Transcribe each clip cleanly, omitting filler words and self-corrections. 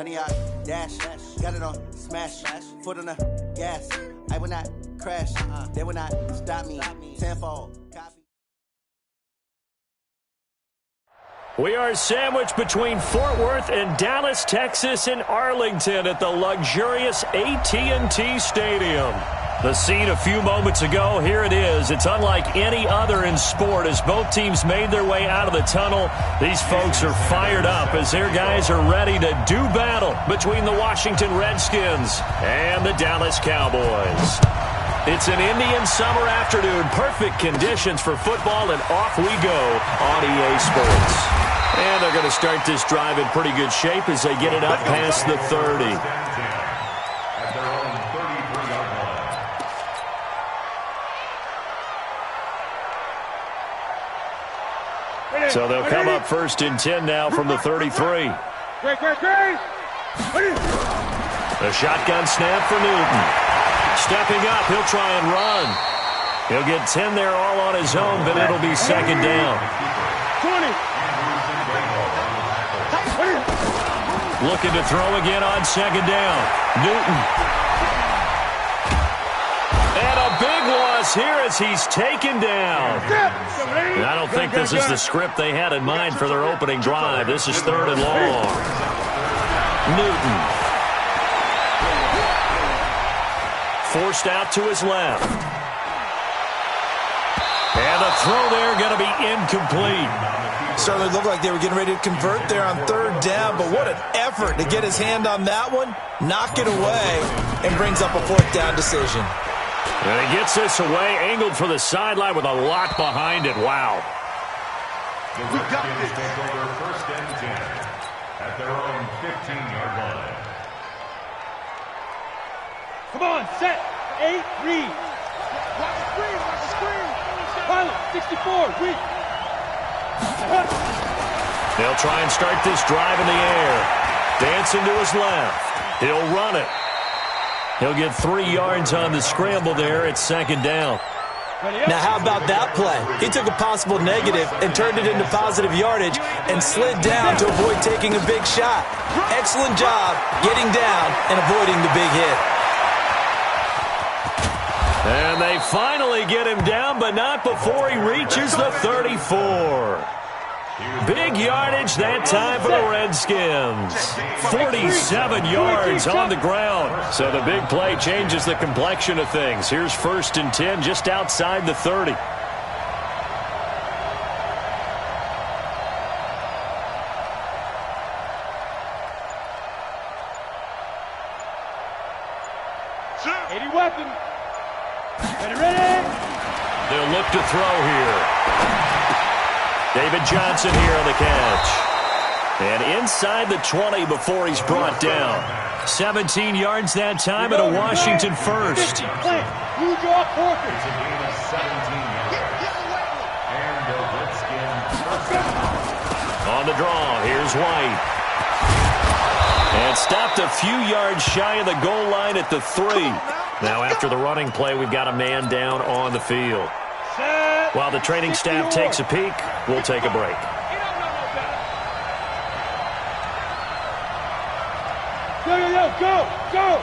Honey, I dash, got it on smash, foot on the gas. I will not crash, they will not stop me. Tenfold, copy. We are sandwiched between Fort Worth and Dallas, Texas, and Arlington at the luxurious AT&T Stadium. The scene a few moments ago, here it is. It's unlike any other in sport as both teams made their way out of the tunnel. These folks are fired up as their guys are ready to do battle between the Washington Redskins and the Dallas Cowboys. It's an Indian summer afternoon, perfect conditions for football, and off we go on EA Sports. And they're going to start this drive in pretty good shape as they get it up past the 30. So they'll come up 1st and 10 now from the 33. A shotgun snap for Newton. Stepping up, he'll try and run. He'll get 10 there all on his own, but it'll be 2nd down. 20. Looking to throw again on 2nd down. Newton. And a big loss here as he's taken down. I don't think this is the script they had in mind for their opening drive. This is 3rd and long. Newton. Forced out to his left. And the throw there going to be incomplete. Certainly looked like they were getting ready to convert there on 3rd down, but what an effort to get his hand on that one, knock it away, and brings up a 4th down decision. And he gets this away, angled for the sideline with a lot behind it. Wow. The Redskins take over 1st and 10 at their own 15-yard line. Come on, set, 8, read. Watch the screen, watch the screen. Pilot, 64, read. They'll try and start this drive in the air. Dancing to his left. He'll run it. He'll get 3 yards on the scramble there at 2nd down. Now, how about that play? He took a possible negative and turned it into positive yardage and slid down to avoid taking a big shot. Excellent job getting down and avoiding the big hit. And they finally get him down, but not before he reaches the 34. Big yardage that time for the Redskins. 47 yards on the ground. So the big play changes the complexion of things. Here's 1st and 10 just outside the 30. Weapon. Ready? They'll look to throw here. David Johnson here on the catch. And inside the 20 before he's brought down. 17 yards that time and a Washington first. Blue jaw Porter. On the draw, here's White. And stopped a few yards shy of the goal line at the 3. Now after the running play, we've got a man down on the field. While the training staff takes a peek, we'll take a break. Go!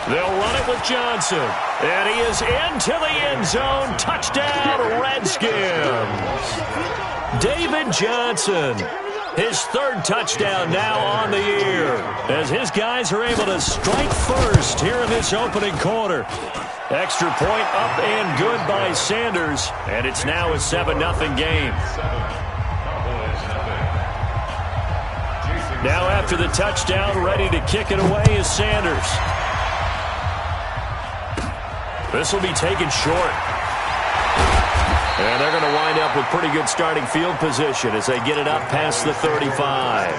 They'll run it with Johnson. And he is into the end zone. Touchdown, Redskins. David Johnson. His 3rd touchdown now on the year as his guys are able to strike first here in this opening quarter. Extra point up and good by Sanders, and it's now a 7-0 game. Now after the touchdown, ready to kick it away is Sanders. This will be taken short. And they're going to wind up with pretty good starting field position as they get it up past the 35.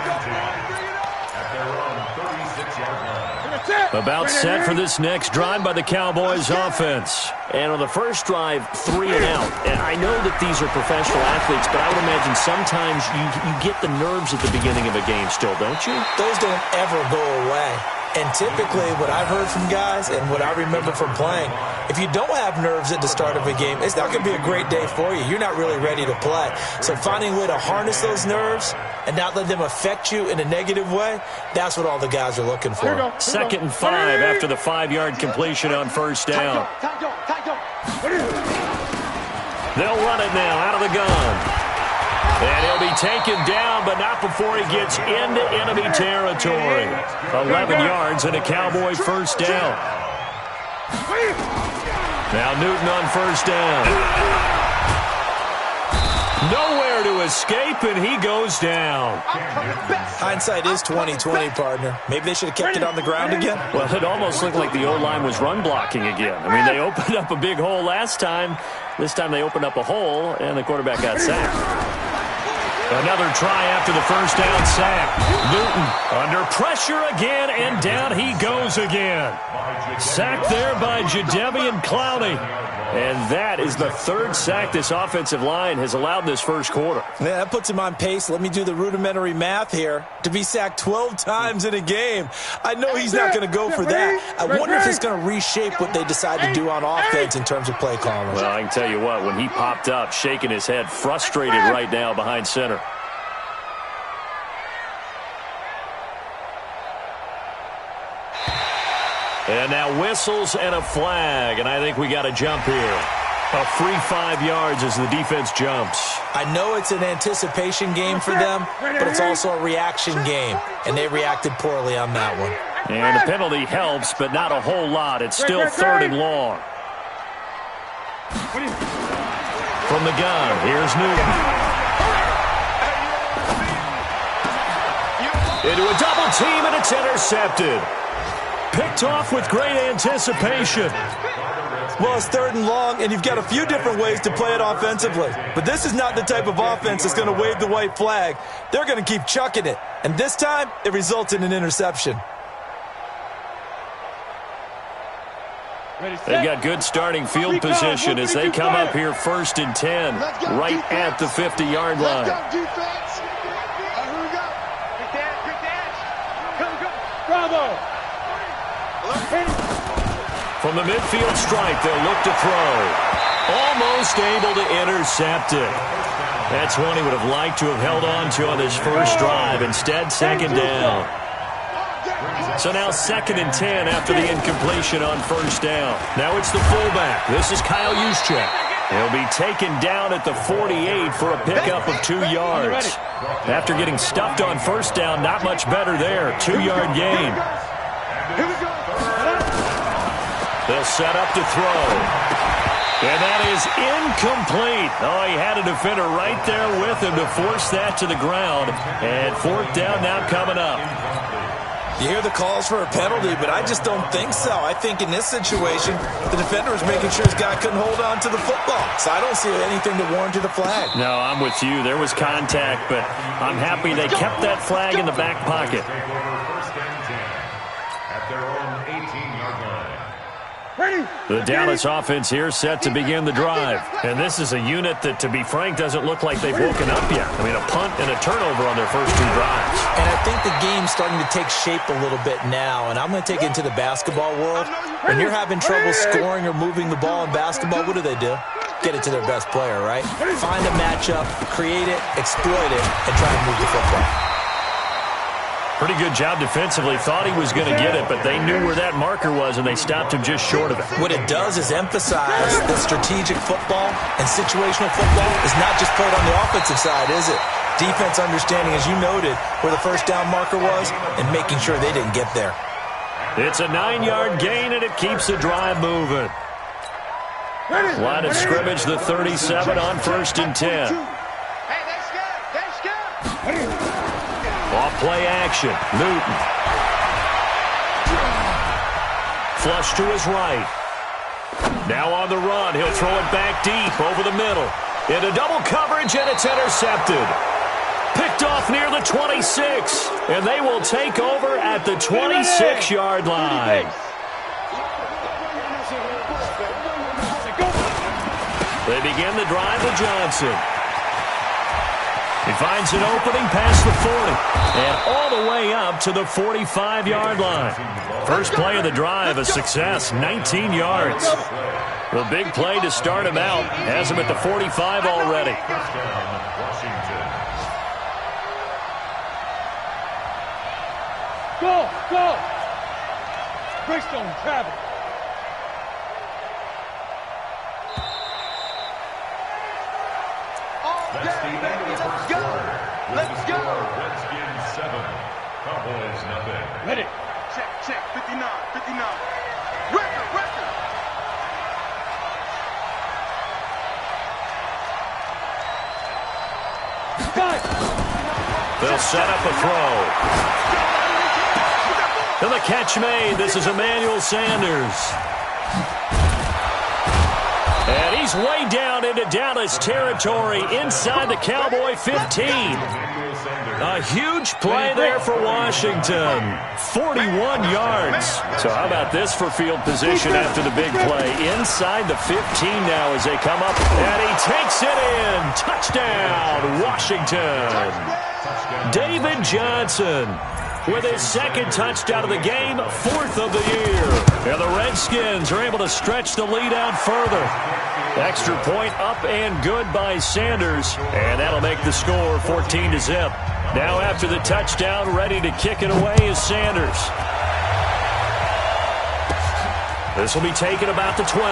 About set for this next drive by the Cowboys offense. And on the first drive, 3 and out. And I know that these are professional athletes, but I would imagine sometimes you get the nerves at the beginning of a game still, don't you? Those don't ever go away. And typically, what I've heard from guys and what I remember from playing, if you don't have nerves at the start of a game, it's not going to be a great day for you. You're not really ready to play. So finding a way to harness those nerves and not let them affect you in a negative way, that's what all the guys are looking for. 2nd and 5 after the 5-yard completion on first down. They'll run it now out of the gun. And he'll be taken down, but not before he gets into enemy territory. 11 yards and a Cowboy first down. Now Newton on first down. Nowhere to escape, and he goes down. Hindsight is 20/20, partner. Maybe they should have kept it on the ground again. Well, it almost looked like the O-line was run blocking again. I mean, they opened up a big hole last time. This time they opened up a hole, and the quarterback got sacked. Another try after the first down sack. Newton under pressure again, and down he goes again. Sacked there by Jadeveon Clowney. And that is the 3rd sack this offensive line has allowed this first quarter. Yeah, that puts him on pace. Let me do the rudimentary math here. To be sacked 12 times in a game. I know he's not going to go for that. I wonder if it's going to reshape what they decide to do on offense in terms of play calling. Well, I can tell you what, when he popped up, shaking his head, frustrated right now behind center. And now whistles and a flag, and I think we got a jump here. A free 5 yards as the defense jumps. I know it's an anticipation game for them, but it's also a reaction game, and they reacted poorly on that one. And the penalty helps, but not a whole lot. It's still 3rd and long. From the gun, here's Newton. Into a double team, and it's intercepted. Picked off with great anticipation. Well, it's 3rd and long, and you've got a few different ways to play it offensively. But this is not the type of offense that's going to wave the white flag. They're going to keep chucking it. And this time, it results in an interception. They've got good starting field position as they come up here 1st and 10, right at the 50-yard line. Bravo! From the midfield stripe, they'll look to throw. Almost able to intercept it. That's one he would have liked to have held on to on his first drive. Instead, 2nd down. So now 2nd and 10 after the incompletion on first down. Now it's the fullback. This is Kyle Juszczyk. He'll be taken down at the 48 for a pickup of 2 yards. After getting stuffed on first down, not much better there. 2-yard gain. They'll set up to throw. And that is incomplete. Oh, he had a defender right there with him to force that to the ground. And 4th down now coming up. You hear the calls for a penalty, but I just don't think so. I think in this situation, the defender was making sure his guy couldn't hold on to the football. So I don't see anything to warrant a flag. No, I'm with you. There was contact, but I'm happy they kept that flag in the back pocket. The Dallas offense here set to begin the drive. And this is a unit that, to be frank, doesn't look like they've woken up yet. I mean, a punt and a turnover on their first 2 drives. And I think the game's starting to take shape a little bit now. And I'm going to take it into the basketball world. When you're having trouble scoring or moving the ball in basketball, what do? Get it to their best player, right? Find a matchup, create it, exploit it, and try to move the football. Pretty good job defensively. Thought he was going to get it, but they knew where that marker was, and they stopped him just short of it. What it does is emphasize that strategic football and situational football is not just played on the offensive side, is it? Defense understanding, as you noted, where the first down marker was and making sure they didn't get there. It's a 9-yard gain, and it keeps the drive moving. Line of scrimmage, the 37 on 1st and 10. Off play action. Newton. Flush to his right. Now on the run. He'll throw it back deep over the middle. Into double coverage, and it's intercepted. Picked off near the 26. And they will take over at the 26-yard line. They begin the drive with Johnson. He finds an opening past the 40 and all the way up to the 45-yard line. First play of the drive, a success, 19 yards. The big play to start him out has him at the 45 already. Go, go. Bristol, travel. That's the end of the first quarter. Let's go. Redskins 7. Cowboys nothing. Ready. Check. 59. Record. They'll set up a throw. To the catch made. This is Emmanuel Sanders. And he's way down into Dallas territory inside the Cowboy 15. A huge play there for Washington. 41 yards. So how about this for field position after the big play? Inside the 15 now as they come up. And he takes it in. Touchdown, Washington. David Johnson with his second touchdown of the game, 4th of the year. And the Redskins are able to stretch the lead out further. Extra point up and good by Sanders. And that'll make the score 14-0. Now after the touchdown, ready to kick it away is Sanders. This will be taken about the 12.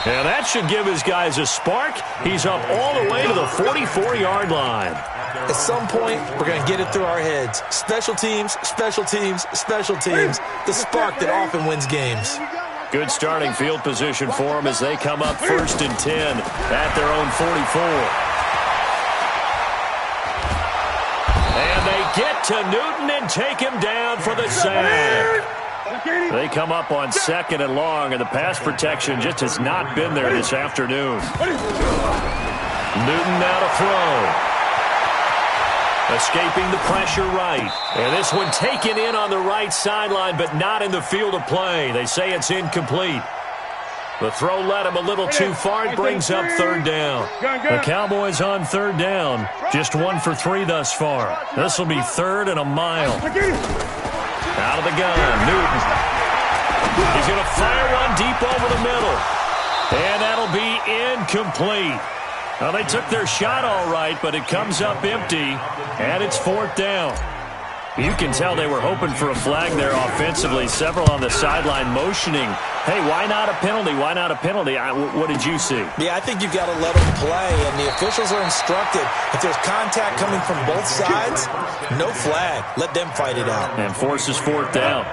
And that should give his guys a spark. He's up all the way to the 44-yard line. At some point, we're going to get it through our heads. Special teams, special teams, special teams. The spark that often wins games. Good starting field position for them as they come up 1st and 10 at their own 44. And they get to Newton and take him down for the sack. They come up on 2nd and long, and the pass protection just has not been there this afternoon. Newton now to throw. Escaping the pressure right. And this one taken in on the right sideline, but not in the field of play. They say it's incomplete. The throw led him a little too far. It brings up 3rd down. The Cowboys on 3rd down. Just 1 for 3 thus far. This will be 3rd and a mile. Out of the gun, Newton. He's going to fire one deep over the middle. And that'll be incomplete. Well, they took their shot all right, but it comes up empty, and it's 4th down. You can tell they were hoping for a flag there offensively. Several on the sideline motioning, hey, why not a penalty? Why not a penalty? What did you see? Yeah, I think you've got to let them play, and the officials are instructed. If there's contact coming from both sides, no flag. Let them fight it out. And forces 4th down.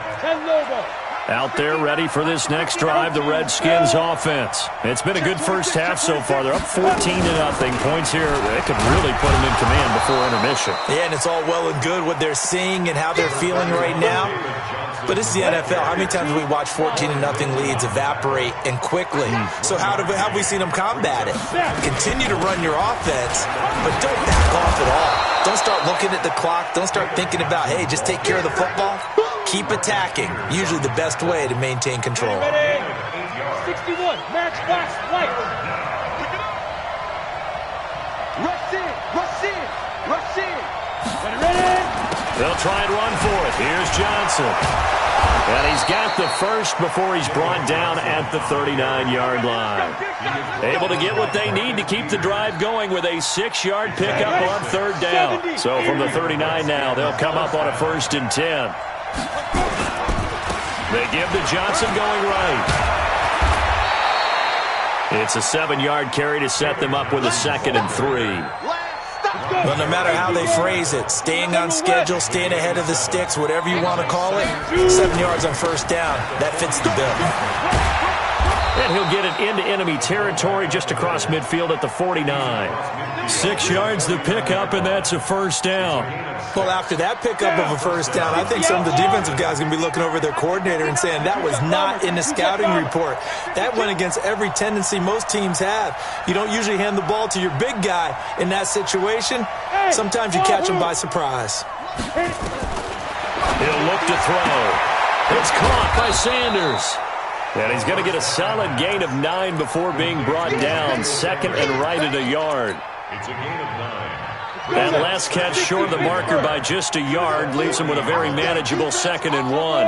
Out there ready for this next drive, the Redskins offense. It's been a good first half so far. They're up 14-0. Points here, they could really put them in command before intermission. Yeah, and it's all well and good what they're seeing and how they're feeling right now. But it's the NFL. How many times have we watched 14-0 leads evaporate and quickly? So how have we seen them combat it? Continue to run your offense, but don't back off at all. Don't start looking at the clock. Don't start thinking about, hey, just take care of the football. Keep attacking. Usually the best way to maintain control. 61, match box, white. Rush in. Ready. They'll try and run for it. Here's Johnson. And he's got the first before he's brought down at the 39-yard line. Able to get what they need to keep the drive going with a 6-yard pickup on 3rd down. So from the 39 now, they'll come up on a 1st and 10. They give to Johnson going right. It's a 7-yard carry to set them up with a 2nd and 3. Well, no matter how they phrase it, staying on schedule, staying ahead of the sticks, whatever you want to call it, 7 yards on 1st down, that fits the bill. And he'll get it into enemy territory just across midfield at the 49. 6 yards the pickup, and that's a 1st down. Well, after that pickup of a 1st down, I think some of the defensive guys are going to be looking over their coordinator and saying that was not in the scouting report. That went against every tendency most teams have. You don't usually hand the ball to your big guy in that situation. Sometimes you catch him by surprise. He'll look to throw. It's caught by Sanders. And he's going to get a solid gain of 9 before being brought down. Second and right at a yard. It's a gain of 9. That last catch short of the marker by just a yard leaves him with a very manageable 2nd and 1.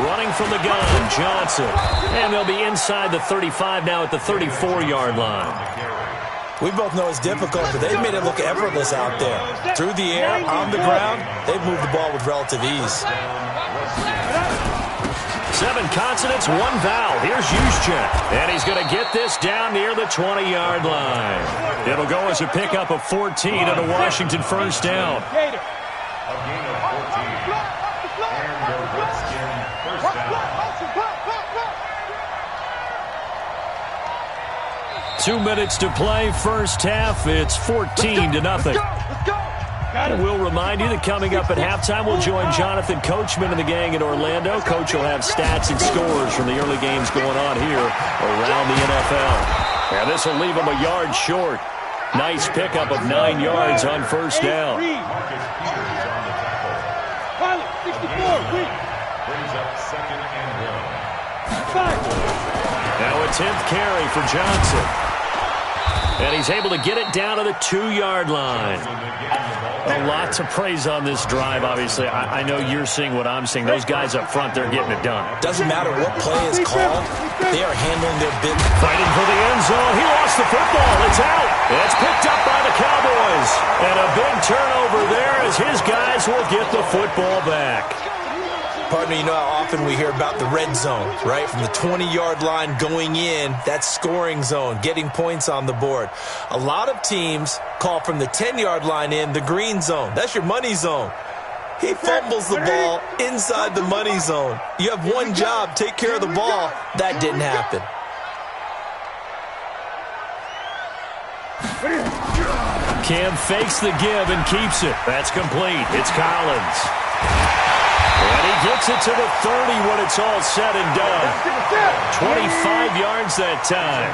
Running from the gun, Johnson. And they'll be inside the 35 now at the 34-yard line. We both know it's difficult, but they've made it look effortless out there. Through the air, on the ground, they've moved the ball with relative ease. 7 consonants, 1 vowel. Here's Juszczyk. And he's going to get this down near the 20-yard line. It'll go as a pickup of 14 and a Washington first down. A gain of 14. And the Redskin first down. 2 minutes to play, first half. It's 14-0. And we'll remind you that coming up at halftime, we'll join Jonathan Coachman and the gang in Orlando. Coach will have stats and scores from the early games going on here around the NFL. And this will leave him a yard short. Nice pickup of 9 yards on first down. Marcus Peters on the tackle. 64, Brings up 2nd and 1. Now a 10th carry for Johnson. And he's able to get it down to the 2-yard line. A lot to praise on this drive, obviously. I know you're seeing what I'm seeing. Those guys up front, they're getting it done. Doesn't matter what play is called, they are handling their big. Fighting for the end zone. He lost the football. It's out. It's picked up by the Cowboys. And a big turnover there as his guys will get the football back. Partner, you know how often we hear about the red zone, right? From the 20-yard line going in, that scoring zone, getting points on the board. A lot of teams call from the 10-yard line in the green zone. That's your money zone. He fumbles the ball inside the money zone. You have one job, take care of the ball. That didn't happen. Cam fakes the give and keeps it. That's complete. It's Collins. And he gets it to the 30 when it's all said and done. 25 yards that time.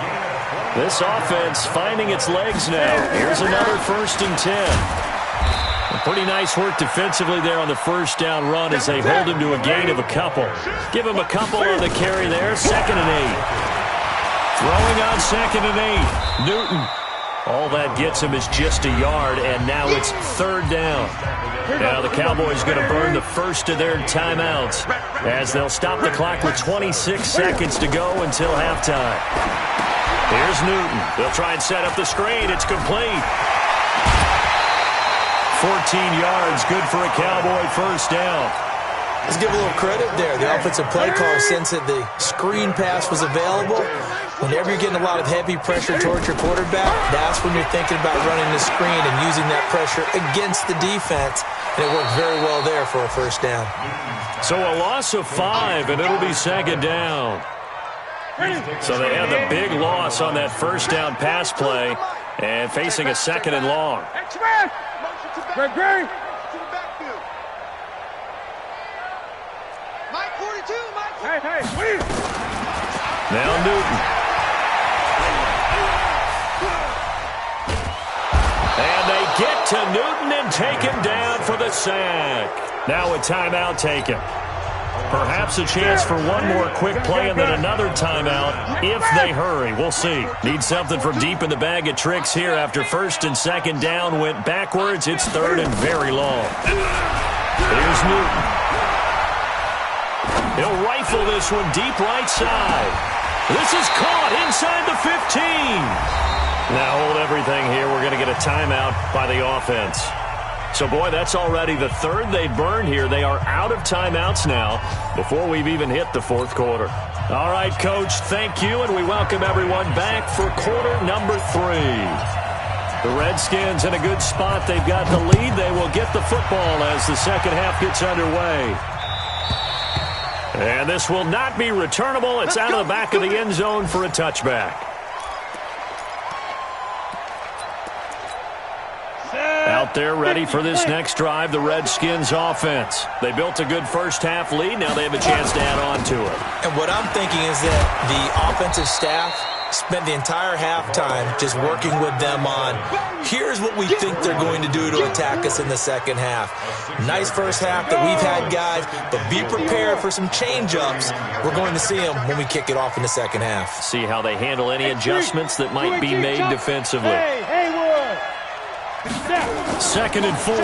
This offense finding its legs now. Here's another 1st and 10. Pretty nice work defensively there on the first down run as they hold him to a gain of a couple. Give him a couple on the carry there. 2nd and 8. Throwing on 2nd and 8. Newton. All that gets him is just a yard, and now it's 3rd down. Now the Cowboys going to burn the first of their timeouts as they'll stop the clock with 26 seconds to go until halftime. Here's Newton. They'll try and set up the screen. It's complete. 14 yards, good for a Cowboy first down. Let's give a little credit there. The offensive play caller, since that the screen pass was available, whenever you're getting a lot of heavy pressure towards your quarterback, that's when you're thinking about running the screen and using that pressure against the defense. And it worked very well there for a first down. So a loss of 5, and it'll be 2nd down. So they had the big loss on that first down pass play and facing a 2nd and long. Gregory. Hey, please. Now Newton. And they get to Newton and take him down for the sack. Now a timeout taken. Perhaps a chance for one more quick play and then another timeout if they hurry. We'll see. Need something from deep in the bag of tricks here after 1st and 2nd down went backwards. It's 3rd and very long. Here's Newton. He'll rifle this one deep right side. This is caught inside the 15. Now hold everything here. We're going to get a timeout by the offense. So, boy, that's already the 3rd they burned here. They are out of timeouts now before we've even hit the 4th quarter. All right, Coach, thank you, and we welcome everyone back for quarter number 3. The Redskins in a good spot. They've got the lead. They will get the football as the second half gets underway. And this will not be returnable. It's out of the back of the end zone for a touchback. Out there ready for this next drive, the Redskins offense. They built a good first half lead. Now they have a chance to add on to it. And what I'm thinking is that the offensive staff spent the entire halftime just working with them on, here's what we think they're going to do to attack us in the second half. Nice first half that we've had, guys, but be prepared for some change-ups. We're going to see them when we kick it off in the second half. See how they handle any adjustments that might be made defensively. Second and 4.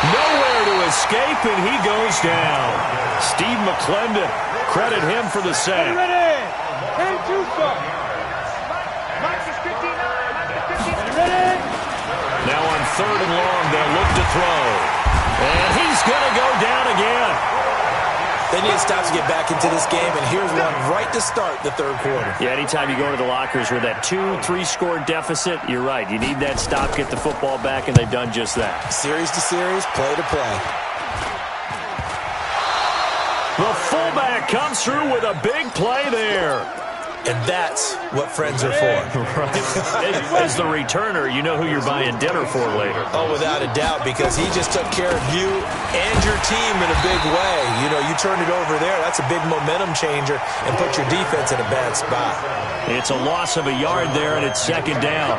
Nowhere to escape, and he goes down. Steve McClendon, credit him for the sack. Now on third and long, they'll look to throw. And he's going to go down again. They need to stop to get back into this game, and here's one right to start the third quarter. Yeah, anytime you go to the lockers with that 2-3 score deficit, you're right. You need that stop, get the football back, and they've done just that. Series to series, play to play. The fullback comes through with a big play there. And that's what friends are for. Right. As the returner, you know who you're buying dinner for later. Oh, without a doubt, because he just took care of you and your team in a big way. You know, you turned it over there. That's a big momentum changer and put your defense in a bad spot. It's a loss of a yard there, and it's second down.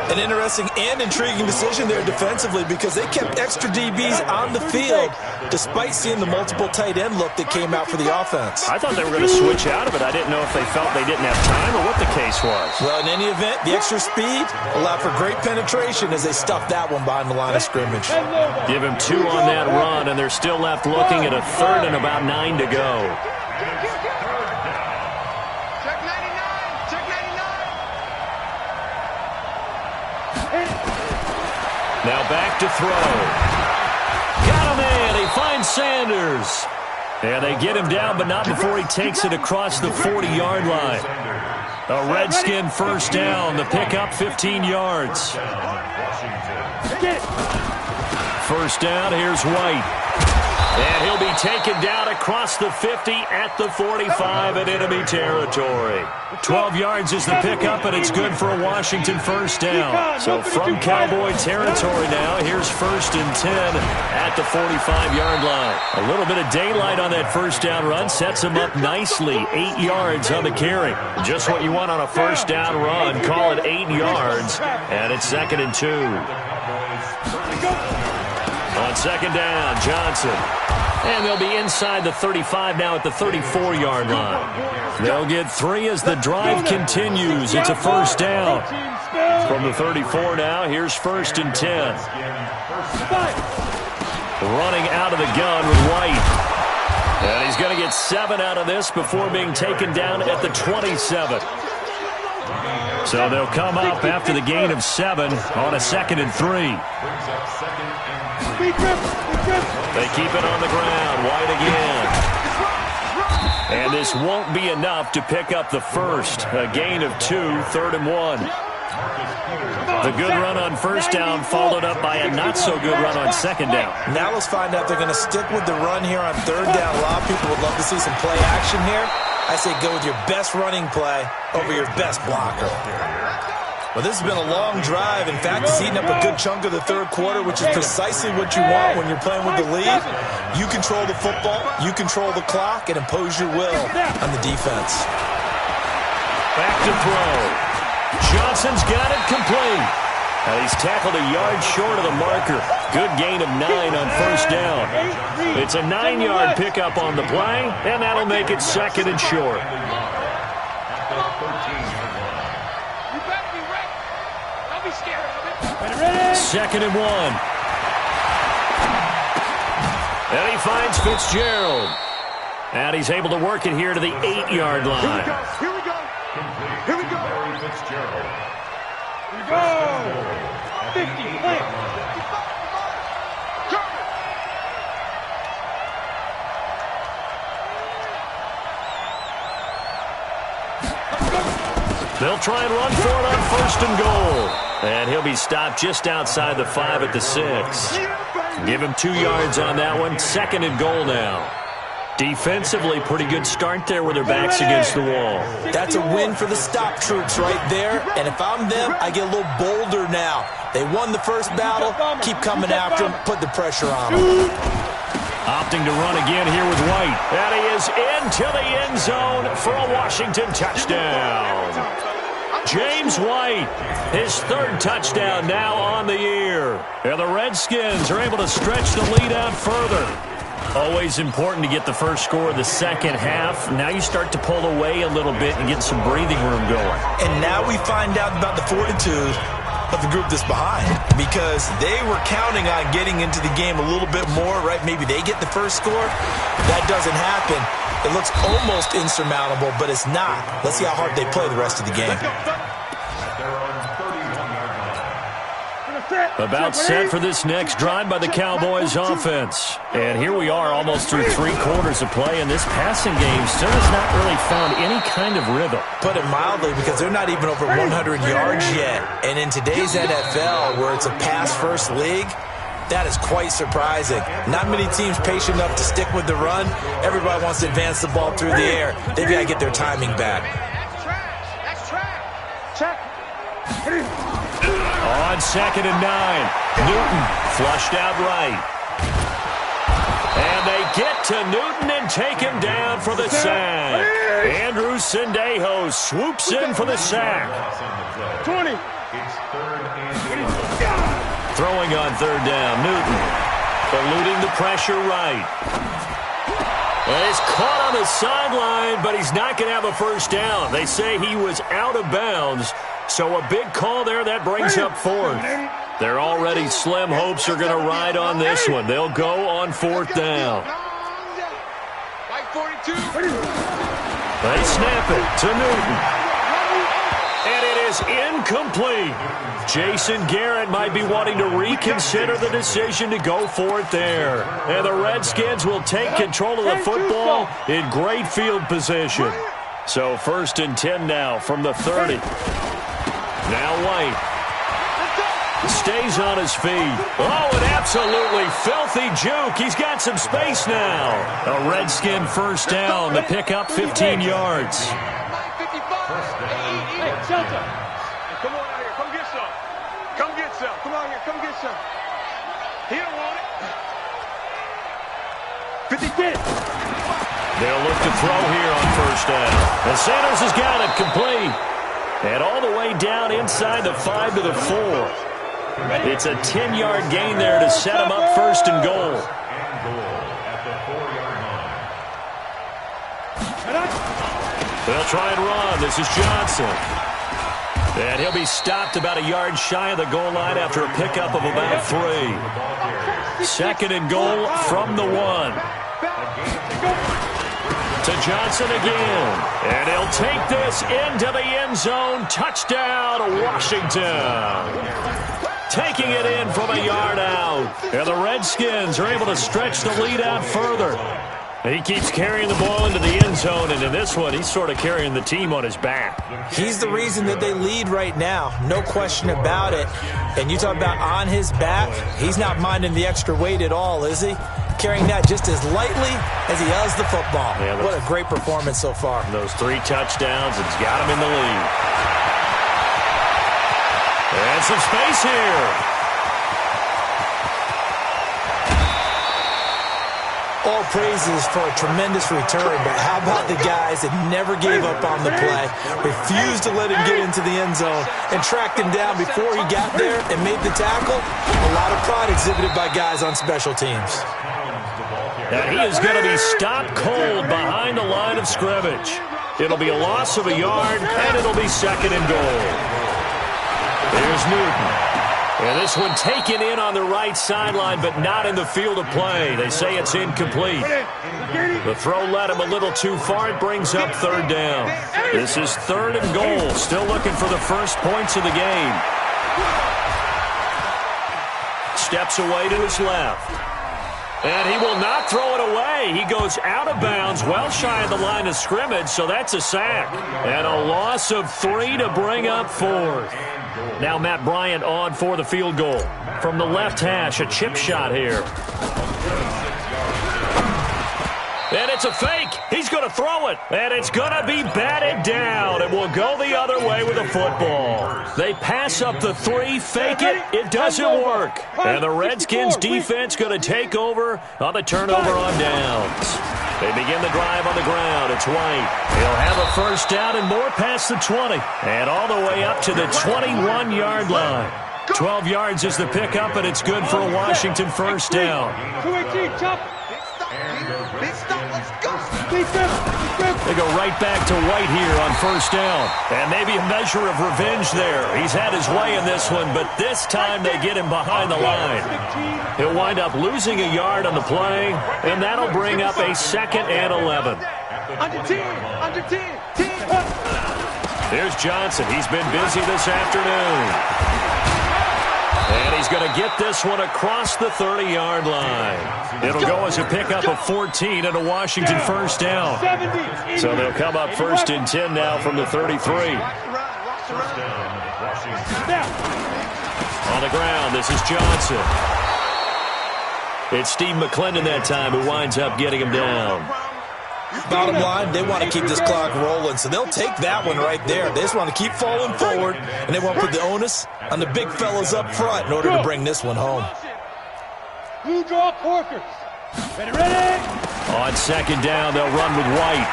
An interesting and intriguing decision there defensively because they kept extra DBs on the field despite seeing the multiple tight end look that came out for the offense. I thought they were going to switch out of it. I didn't know if they felt they didn't have time or what the case was. Well, in any event, the extra speed allowed for great penetration as they stuffed that one behind the line of scrimmage. Give him 2 on that run, and they're still left looking at a third and about 9 to go. Now back to throw. Got him in. He finds Sanders. And they get him down, but not before he takes it across the 40-yard line. A Redskin first down. The pickup 15 yards. First down, here's White. And he'll be taken down across the 50 at the 45 in enemy territory. 12 yards is the pickup, and it's good for a Washington first down. So from Cowboy territory now, here's first and 10 at the 45-yard line. A little bit of daylight on that first down run sets him up nicely. 8 yards on the carry. Just what you want on a first down run. Call it 8 yards, and it's second and 2. On second down, Johnson. And they'll be inside the 35 now at the 34-yard line. They'll get 3 as the drive continues. It's a first down. From the 34 now, here's first and 10. Running out of the gun with White. And he's going to get 7 out of this before being taken down at the 27. So they'll come up after the gain of 7 on a second and 3. They keep it on the ground. White again. And this won't be enough to pick up the first. A gain of 2, third and 1. The good run on first down followed up by a not-so-good run on second down. Now let's find out if they're going to stick with the run here on third down. A lot of people would love to see some play action here. I say go with your best running play over your best blocker. Well, this has been a long drive. In fact, it's eaten up a good chunk of the third quarter, which is precisely what you want when you're playing with the lead. You control the football, you control the clock, and impose your will on the defense. Back to throw. Johnson's got it complete. And he's tackled a yard short of the marker. Good gain of 9 on first down. It's a 9-yard pickup on the play, and that'll make it second and short. Second and 1. And he finds Fitzgerald. And he's able to work it here to the 8-yard line. Here we go. Here we go. Fitzgerald. Here we go. 50, play. They'll try and run for it on first and goal. And he'll be stopped just outside the 5 at the 6. Give him 2 yards on that one. Second and goal now. Defensively, pretty good start there with their backs against the wall. That's a win for the stop troops right there. And if I'm them, I get a little bolder now. They won the first battle. Keep coming after them. Put the pressure on them. Opting to run again here with White. And he is into the end zone for a Washington touchdown. James White, his third touchdown now on the year. And the Redskins are able to stretch the lead out further. Always important to get the first score of the second half. Now you start to pull away a little bit and get some breathing room going. And now we find out about the fortitude of the group that's behind, because they were counting on getting into the game a little bit more, right? Maybe they get the first score. That doesn't happen. It looks almost insurmountable, but it's not. Let's see how hard they play the rest of the game. About set for this next drive by the Cowboys offense. And here we are almost through 3 quarters of play, and this passing game still has not really found any kind of rhythm. Put it mildly, because they're not even over 100 yards yet. And in today's NFL, where it's a pass-first league, that is quite surprising. Not many teams patient enough to stick with the run. Everybody wants to advance the ball through the air. They've got to get their timing back. That's trash. Check. On 2nd and 9, Newton flushed out right. And they get to Newton and take him down for the sack. Andrew Sendejo swoops in for the sack. 20. Throwing on 3rd down, Newton eluding the pressure right. And he's caught on the sideline, but he's not going to have a first down. They say he was out of bounds. So a big call there, that brings up 4th. Their already slim hopes are going to ride on this one. They'll go on 4th down. They snap it to Newton. And it is incomplete. Jason Garrett might be wanting to reconsider the decision to go for it there. And the Redskins will take control of the football in great field position. So 1st and 10 now from the 30. Now White stays on his feet. Oh, an absolutely filthy juke. He's got some space now. A Redskin first down to pick up 15 yards. Hey, Shelton. Come on out here. Come get some. Come get some. Come on here. Come get some. He don't want it. 50 get it. They'll look to throw here on 1st down. And Sanders has got it complete. And all the way down inside the 5 to the 4. It's a 10-yard gain there to set him up 1st and goal. They'll try and run. This is Johnson. And he'll be stopped about a yard shy of the goal line after a pickup of about 3. 2nd and goal from the 1. To Johnson again. And he'll take this into the end zone. Touchdown, Washington. Taking it in from a yard out. And the Redskins are able to stretch the lead out further. He keeps carrying the ball into the end zone, and in this one, he's sort of carrying the team on his back. He's the reason that they lead right now. No question about it. And you talk about on his back, he's not minding the extra weight at all, is he? Carrying that just as lightly as he does the football. Yeah, what a great performance so far. Those 3 touchdowns, it's got him in the lead. And some space here. All praises for a tremendous return, but how about the guys that never gave up on the play, refused to let him get into the end zone, and tracked him down before he got there and made the tackle? A lot of pride exhibited by guys on special teams. And he is going to be stopped cold behind the line of scrimmage. It'll be a loss of a yard, and it'll be 2nd and goal. There's Newton. And this one taken in on the right sideline, but not in the field of play. They say it's incomplete. The throw led him a little too far. It brings up 3rd down. This is 3rd and goal. Still looking for the first points of the game. Steps away to his left. And he will not throw it away. He goes out of bounds, well shy of the line of scrimmage, so that's a sack. And a loss of 3 to bring up 4th. Now Matt Bryant on for the field goal. From the left hash, a chip shot here. And it's a fake. He's going to throw it. And it's going to be batted down. And will go the other way with a football. They pass up the 3, fake it. It doesn't work. And the Redskins defense going to take over on the turnover on downs. They begin the drive on the ground. It's White. He'll have a first down and more past the 20. And all the way up to the 21-yard line. 12 yards is the pickup, and it's good for a Washington first down. 218, chop. Big stop, let's go. They go right back to White here on first down. And maybe a measure of revenge there. He's had his way in this one, but this time they get him behind the line. He'll wind up losing a yard on the play, and that'll bring up a 2nd and 11. Under 10. Here's Johnson. He's been busy this afternoon. And he's going to get this one across the 30-yard line. It'll go as a pickup of 14 and a Washington first down. So they'll come up 1st and 10 now from the 33. On the ground, this is Johnson. It's Steve McClendon that time who winds up getting him down. Bottom line, they want to keep this clock rolling, so they'll take that one right there. They just want to keep falling forward, and they want to put the onus on the big fellas up front in order to bring this one home. Blue draw Corkers. Ready? On 2nd down, they'll run with White.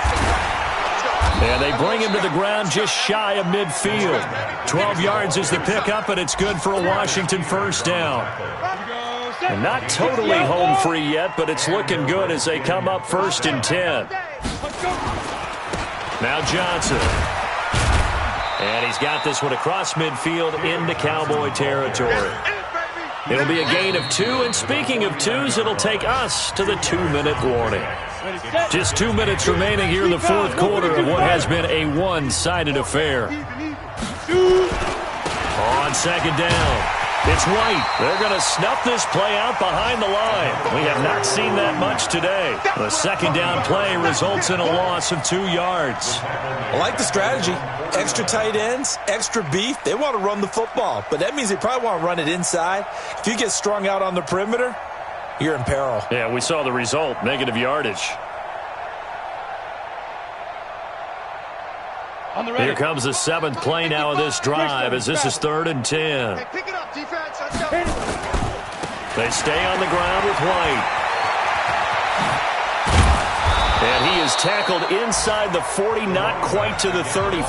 And they bring him to the ground just shy of midfield. 12 yards is the pickup, and it's good for a Washington first down. And not totally home free yet, but it's looking good as they come up 1st and 10. Now Johnson. And he's got this one across midfield into Cowboy territory. It'll be a gain of 2, and speaking of 2s, it'll take us to the 2-minute warning. Just 2 minutes remaining here in the 4th quarter of what has been a one-sided affair. On 2nd down. It's White. They're going to snuff this play out behind the line. We have not seen that much today. The 2nd down play results in a loss of 2 yards. I like the strategy. Extra tight ends, extra beef. They want to run the football, but that means they probably want to run it inside. If you get strung out on the perimeter, you're in peril. Yeah, we saw the result, negative yardage. Here comes the 7th play now of this drive as this is 3rd and 10. Hey, pick it up, defense. Let's go. They stay on the ground with White. And he is tackled inside the 40, not quite to the 30.